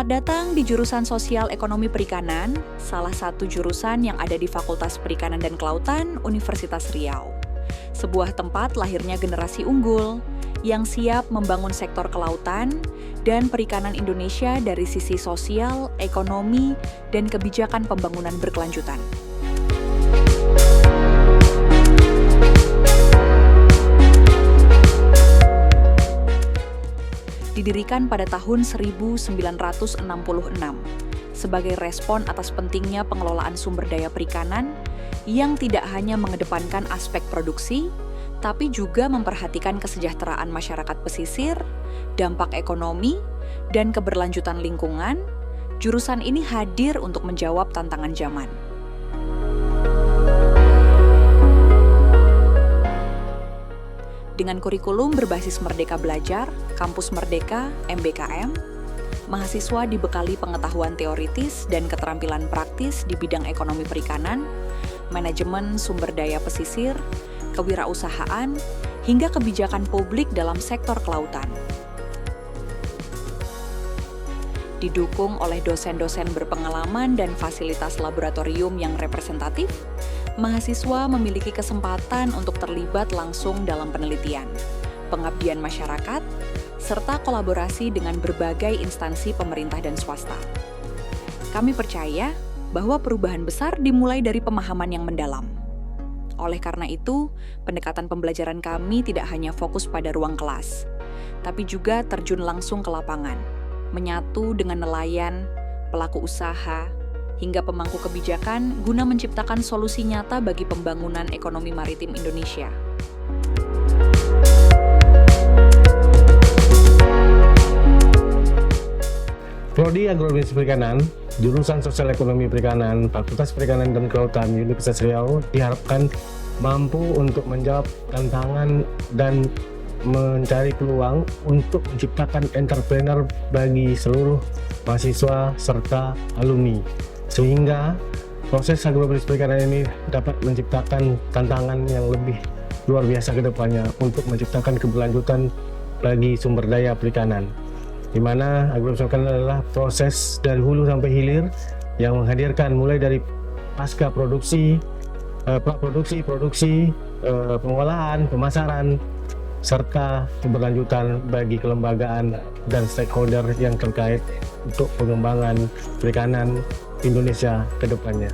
Selamat datang di jurusan Sosial Ekonomi Perikanan, salah satu jurusan yang ada di Fakultas Perikanan dan Kelautan Universitas Riau. Sebuah tempat lahirnya generasi unggul yang siap membangun sektor kelautan dan perikanan Indonesia dari sisi sosial, ekonomi, dan kebijakan pembangunan berkelanjutan. Didirikan pada tahun 1966 sebagai respon atas pentingnya pengelolaan sumber daya perikanan yang tidak hanya mengedepankan aspek produksi, tapi juga memperhatikan kesejahteraan masyarakat pesisir, dampak ekonomi, dan keberlanjutan lingkungan. Jurusan ini hadir untuk menjawab tantangan zaman. Dengan kurikulum berbasis Merdeka Belajar, Kampus Merdeka, MBKM, mahasiswa dibekali pengetahuan teoritis dan keterampilan praktis di bidang ekonomi perikanan, manajemen sumber daya pesisir, kewirausahaan, hingga kebijakan publik dalam sektor kelautan. Didukung oleh dosen-dosen berpengalaman dan fasilitas laboratorium yang representatif, mahasiswa memiliki kesempatan untuk terlibat langsung dalam penelitian, pengabdian masyarakat, serta kolaborasi dengan berbagai instansi pemerintah dan swasta. Kami percaya bahwa perubahan besar dimulai dari pemahaman yang mendalam. Oleh karena itu, pendekatan pembelajaran kami tidak hanya fokus pada ruang kelas, tapi juga terjun langsung ke lapangan, menyatu dengan nelayan, pelaku usaha, hingga pemangku kebijakan guna menciptakan solusi nyata bagi pembangunan ekonomi maritim Indonesia. Prodi Agrobisnis Perikanan, jurusan Sosial Ekonomi Perikanan, Fakultas Perikanan dan Kelautan Universitas Riau diharapkan mampu untuk menjawab tantangan dan mencari peluang untuk menciptakan entrepreneur bagi seluruh mahasiswa serta alumni, sehingga proses agrobisnis perikanan ini dapat menciptakan tantangan yang lebih luar biasa ke depannya untuk menciptakan keberlanjutan bagi sumber daya perikanan, di mana agrobisnis perikanan adalah proses dari hulu sampai hilir yang menghadirkan mulai dari pasca produksi, praproduksi, produksi, pengolahan, pemasaran, serta keberlanjutan bagi kelembagaan dan stakeholder yang terkait untuk pengembangan perikanan Indonesia ke depannya.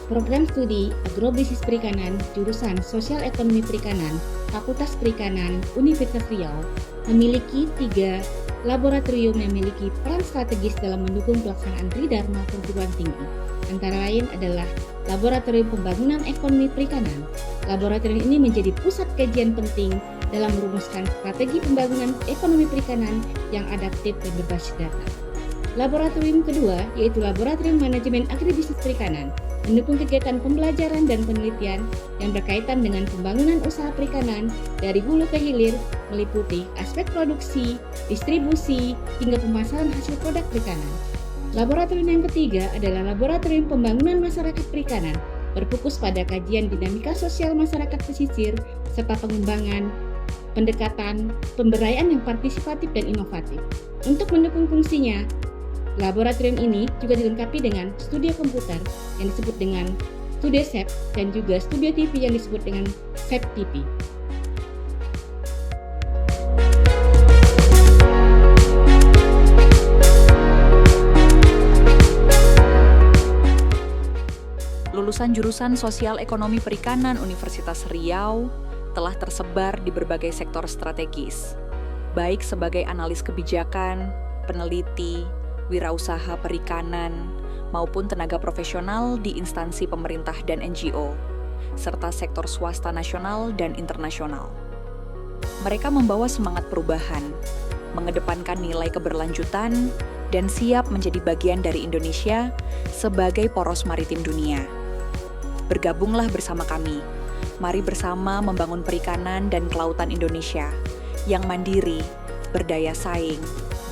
Program studi Agrobisnis Perikanan jurusan Sosial Ekonomi Perikanan Fakultas Perikanan Universitas Riau memiliki 3 laboratorium yang memiliki peran strategis dalam mendukung pelaksanaan Tridharma perguruan tinggi. Antara lain adalah Laboratorium Pembangunan Ekonomi Perikanan. Laboratorium ini menjadi pusat kajian penting dalam merumuskan strategi pembangunan ekonomi perikanan yang adaptif dan berbasis data. Laboratorium kedua yaitu Laboratorium Manajemen Agribisnis Perikanan, mendukung kegiatan pembelajaran dan penelitian yang berkaitan dengan pembangunan usaha perikanan dari hulu ke hilir, meliputi aspek produksi, distribusi, hingga pemasaran hasil produk perikanan. Laboratorium yang ketiga adalah Laboratorium Pembangunan Masyarakat Perikanan, berfokus pada kajian dinamika sosial masyarakat pesisir, serta pengembangan, pendekatan, pemberdayaan yang partisipatif dan inovatif. Untuk mendukung fungsinya, laboratorium ini juga dilengkapi dengan studio komputer yang disebut dengan Studio SEP dan juga studio TV yang disebut dengan SEP TV. Lulusan jurusan Sosial Ekonomi Perikanan Universitas Riau telah tersebar di berbagai sektor strategis, baik sebagai analis kebijakan, peneliti, wirausaha perikanan, maupun tenaga profesional di instansi pemerintah dan NGO, serta sektor swasta nasional dan internasional. Mereka membawa semangat perubahan, mengedepankan nilai keberlanjutan, dan siap menjadi bagian dari Indonesia sebagai poros maritim dunia. Bergabunglah bersama kami. Mari bersama membangun perikanan dan kelautan Indonesia yang mandiri, berdaya saing,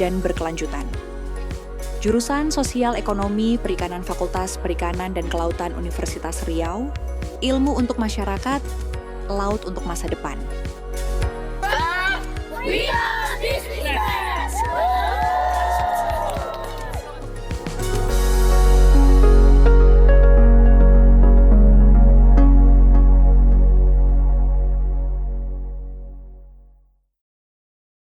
dan berkelanjutan. Jurusan Sosial Ekonomi Perikanan Fakultas Perikanan dan Kelautan Universitas Riau, ilmu untuk masyarakat, laut untuk masa depan. We